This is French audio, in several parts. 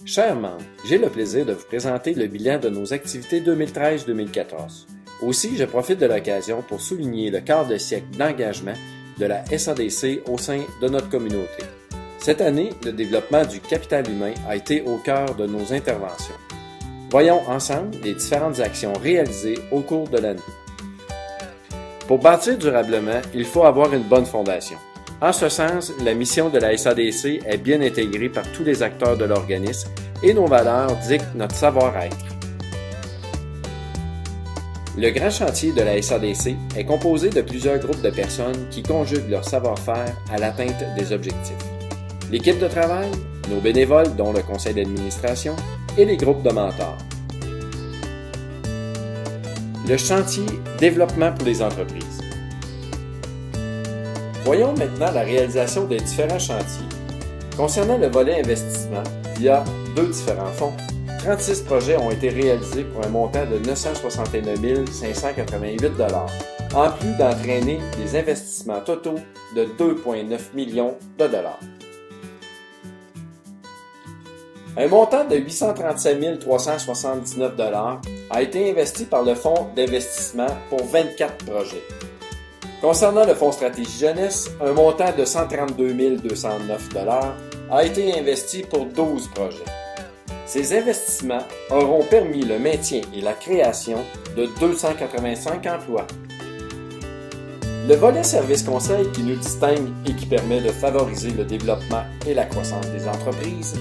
Chers membres, j'ai le plaisir de vous présenter le bilan de nos activités 2013-2014. Aussi, je profite de l'occasion pour souligner le quart de siècle d'engagement de la SADC au sein de notre communauté. Cette année, le développement du capital humain a été au cœur de nos interventions. Voyons ensemble les différentes actions réalisées au cours de l'année. Pour bâtir durablement, il faut avoir une bonne fondation. En ce sens, la mission de la SADC est bien intégrée par tous les acteurs de l'organisme et nos valeurs dictent notre savoir-être. Le grand chantier de la SADC est composé de plusieurs groupes de personnes qui conjuguent leur savoir-faire à l'atteinte des objectifs. L'équipe de travail, nos bénévoles dont le conseil d'administration et les groupes de mentors. Le chantier Développement pour les entreprises. Voyons maintenant la réalisation des différents chantiers. Concernant le volet investissement, via deux différents fonds, 36 projets ont été réalisés pour un montant de 969 588 $, en plus d'entraîner des investissements totaux de 2,9 millions de dollars. Un montant de 837 379 $ a été investi par le Fonds d'investissement pour 24 projets. Concernant le Fonds Stratégie Jeunesse, un montant de 132 209 $ a été investi pour 12 projets. Ces investissements auront permis le maintien et la création de 285 emplois. Le volet service conseil qui nous distingue et qui permet de favoriser le développement et la croissance des entreprises,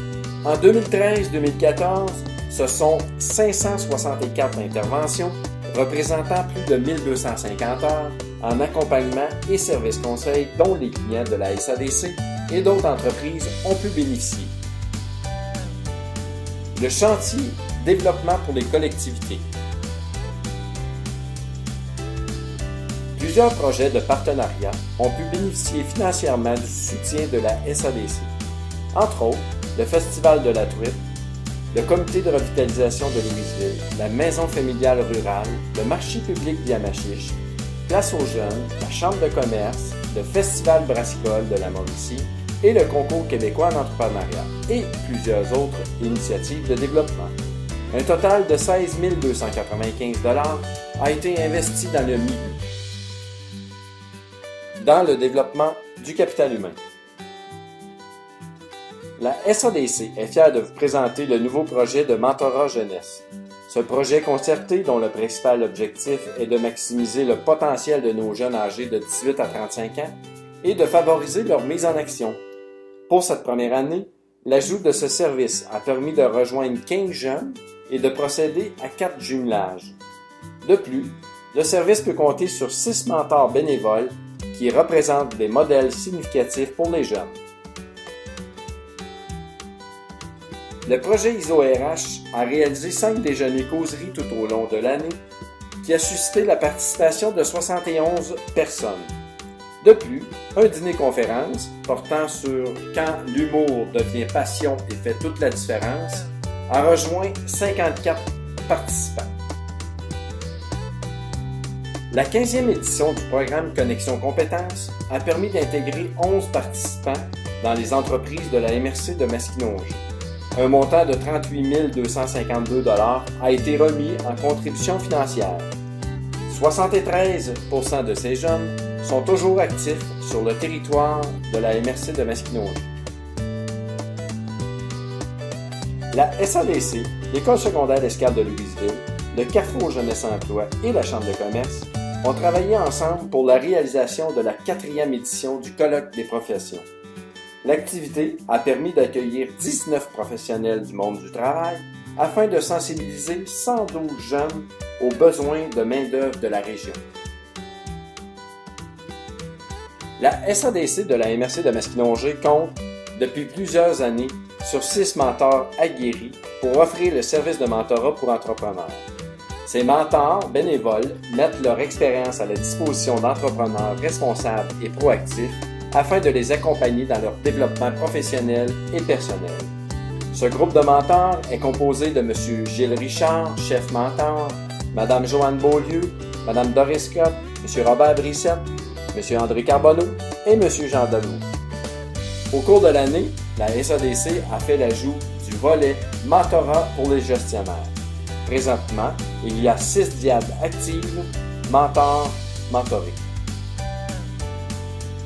en 2013-2014, ce sont 564 interventions représentant plus de 1250 heures en accompagnement et service conseil dont les clients de la SADC et d'autres entreprises ont pu bénéficier. Le chantier Développement pour les collectivités. Plusieurs projets de partenariat ont pu bénéficier financièrement du soutien de la SADC. Entre autres, le Festival de la Truite, le Comité de revitalisation de Louisville, la Maison familiale rurale, le marché public d'Yamachiche, Place aux jeunes, la Chambre de commerce, le Festival brassicole de la Mauricie et le Concours québécois en entrepreneuriat et plusieurs autres initiatives de développement. Un total de 16 295 $ a été investi dans le milieu. Dans le développement du capital humain. La SADC est fière de vous présenter le nouveau projet de mentorat jeunesse. Ce projet concerté, dont le principal objectif est de maximiser le potentiel de nos jeunes âgés de 18 à 35 ans et de favoriser leur mise en action. Pour cette première année, l'ajout de ce service a permis de rejoindre 15 jeunes et de procéder à 4 jumelages. De plus, le service peut compter sur 6 mentors bénévoles qui représentent des modèles significatifs pour les jeunes. Le projet ISO-RH a réalisé 5 déjeuners causeries tout au long de l'année qui a suscité la participation de 71 personnes. De plus, un dîner-conférence portant sur « Quand l'humour devient passion et fait toute la différence » a rejoint 54 participants. La 15e édition du programme Connexion Compétences a permis d'intégrer 11 participants dans les entreprises de la MRC de Masquinongé. Un montant de 38 252 $ a été remis en contribution financière. 73 % de ces jeunes sont toujours actifs sur le territoire de la MRC de Masquinongé. La SADC, l'École secondaire Escale de Louisville, le Carrefour Jeunesse Emploi et la Chambre de commerce ont travaillé ensemble pour la réalisation de la 4e édition du Colloque des professions. L'activité a permis d'accueillir 19 professionnels du monde du travail afin de sensibiliser 112 jeunes aux besoins de main-d'œuvre de la région. La SADC de la MRC de Masquinongé compte, depuis plusieurs années, sur 6 mentors aguerris pour offrir le service de mentorat pour entrepreneurs. Ces mentors bénévoles mettent leur expérience à la disposition d'entrepreneurs responsables et proactifs afin de les accompagner dans leur développement professionnel et personnel. Ce groupe de mentors est composé de M. Gilles Richard, chef mentor, Mme Joanne Beaulieu, Mme Doris Scott, M. Robert Brissette, M. André Carbonneau et M. Jean Deveau. Au cours de l'année, la SADC a fait l'ajout du volet Mentorat pour les gestionnaires. Présentement, il y a 6 diades actives, mentor, mentoré.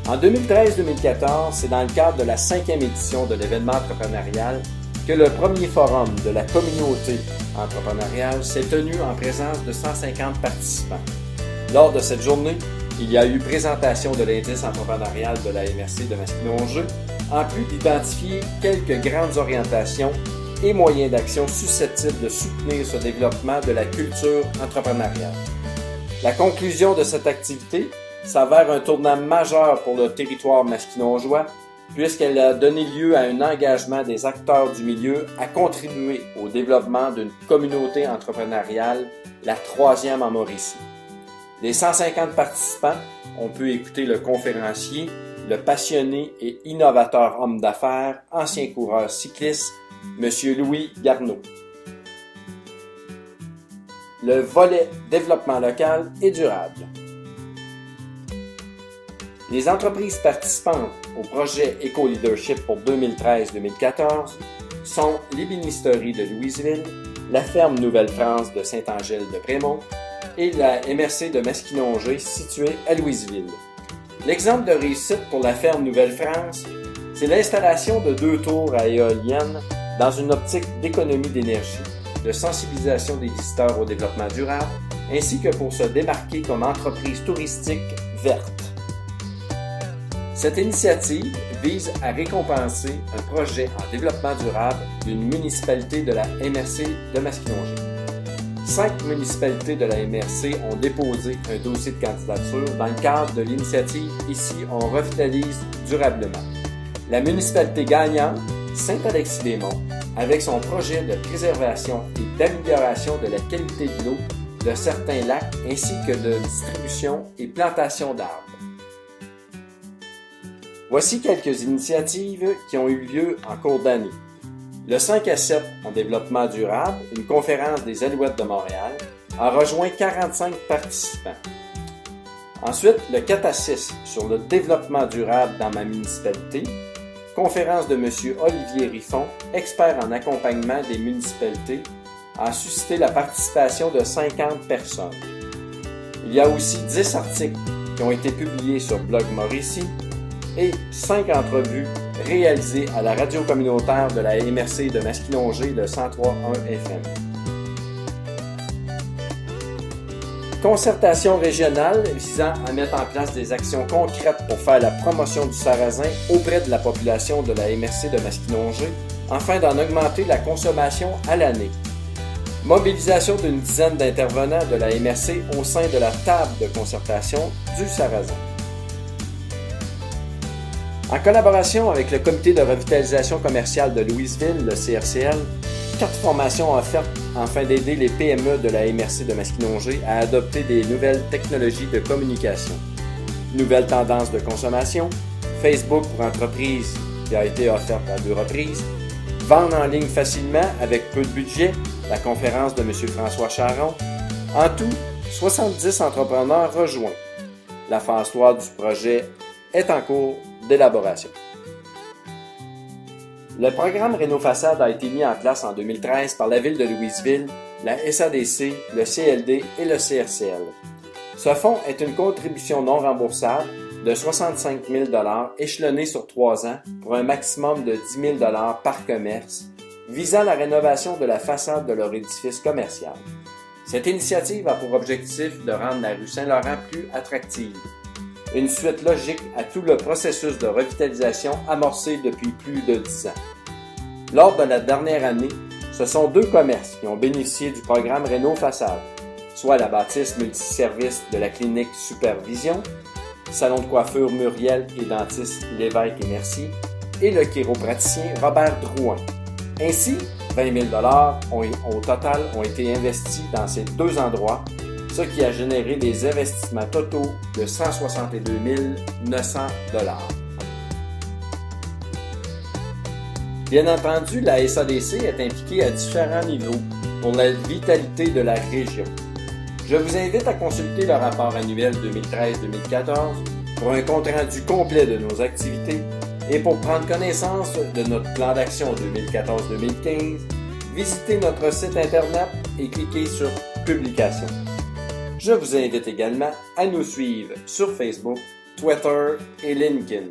En 2013-2014, c'est dans le cadre de la 5e édition de l'événement entrepreneurial que le premier forum de la communauté entrepreneuriale s'est tenu en présence de 150 participants. Lors de cette journée, il y a eu présentation de l'indice entrepreneurial de la MRC de Masquinongé, en plus d'identifier quelques grandes orientations et moyens d'action susceptibles de soutenir ce développement de la culture entrepreneuriale. La conclusion de cette activité s'avère un tournant majeur pour le territoire masquinongeois, puisqu'elle a donné lieu à un engagement des acteurs du milieu à contribuer au développement d'une communauté entrepreneuriale, la 3e en Mauricie. Des 150 participants, on peut écouter le conférencier, le passionné et innovateur homme d'affaires, ancien coureur cycliste, M. Louis Garneau. Le volet développement local et durable. Les entreprises participantes au projet Éco-Leadership pour 2013-2014 sont l'ébénisterie de Louisville, la ferme Nouvelle-France de Saint-Angèle-de-Prémont et la MRC de Masquinongé située à Louisville. L'exemple de réussite pour la ferme Nouvelle-France, c'est l'installation de 2 tours à éoliennes dans une optique d'économie d'énergie, de sensibilisation des visiteurs au développement durable, ainsi que pour se démarquer comme entreprise touristique verte. Cette initiative vise à récompenser un projet en développement durable d'une municipalité de la MRC de Masquinongé. 5 municipalités de la MRC ont déposé un dossier de candidature dans le cadre de l'initiative Ici on revitalise durablement. La municipalité gagnante, Saint-Alexis-des-Monts, avec son projet de préservation et d'amélioration de la qualité de l'eau de certains lacs ainsi que de distribution et plantation d'arbres. Voici quelques initiatives qui ont eu lieu en cours d'année. Le 5 à 7 en développement durable, une conférence des Alouettes de Montréal, a rejoint 45 participants. Ensuite, le 4 à 6 sur le développement durable dans ma municipalité, conférence de M. Olivier Riffon, expert en accompagnement des municipalités, a suscité la participation de 50 personnes. Il y a aussi 10 articles qui ont été publiés sur Blog Mauricie et 5 entrevues réalisées à la radio communautaire de la MRC de Masquinongé de 103.1 FM. Concertation régionale visant à mettre en place des actions concrètes pour faire la promotion du sarrasin auprès de la population de la MRC de Masquinongé afin d'en augmenter la consommation à l'année. Mobilisation d'une dizaine d'intervenants de la MRC au sein de la table de concertation du sarrasin. En collaboration avec le Comité de revitalisation commerciale de Louisville, le CRCL, 4 formations offertes afin d'aider les PME de la MRC de Masquinongé à adopter des nouvelles technologies de communication. Nouvelles tendances de consommation, Facebook pour entreprises qui a été offerte à 2 reprises, vendre en ligne facilement avec peu de budget, la conférence de M. François Charon. En tout, 70 entrepreneurs rejoints. La phase 3 du projet est en cours d'élaboration. Le programme Réno-Façade a été mis en place en 2013 par la Ville de Louisville, la SADC, le CLD et le CRCL. Ce fonds est une contribution non remboursable de 65 000 $ échelonnée sur 3 ans pour un maximum de 10 000 $ par commerce, visant la rénovation de la façade de leur édifice commercial. Cette initiative a pour objectif de rendre la rue Saint-Laurent plus attractive, une suite logique à tout le processus de revitalisation amorcé depuis plus de 10 ans. Lors de la dernière année, ce sont 2 commerces qui ont bénéficié du programme Réno-Façade, soit la bâtisse multiservice de la clinique Supervision, salon de coiffure Muriel et dentiste Lévesque et Mercier, et le chiropraticien Robert Drouin. Ainsi, 20 000 $ au total ont été investis dans ces 2 endroits, ce qui a généré des investissements totaux de 162 900 $. Bien entendu, la SADC est impliquée à différents niveaux pour la vitalité de la région. Je vous invite à consulter le rapport annuel 2013-2014 pour un compte-rendu complet de nos activités Et pour prendre connaissance de notre plan d'action 2014-2015, visitez notre site internet et cliquez sur Publications. Je vous invite également à nous suivre sur Facebook, Twitter et LinkedIn.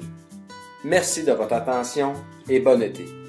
Merci de votre attention et bon été.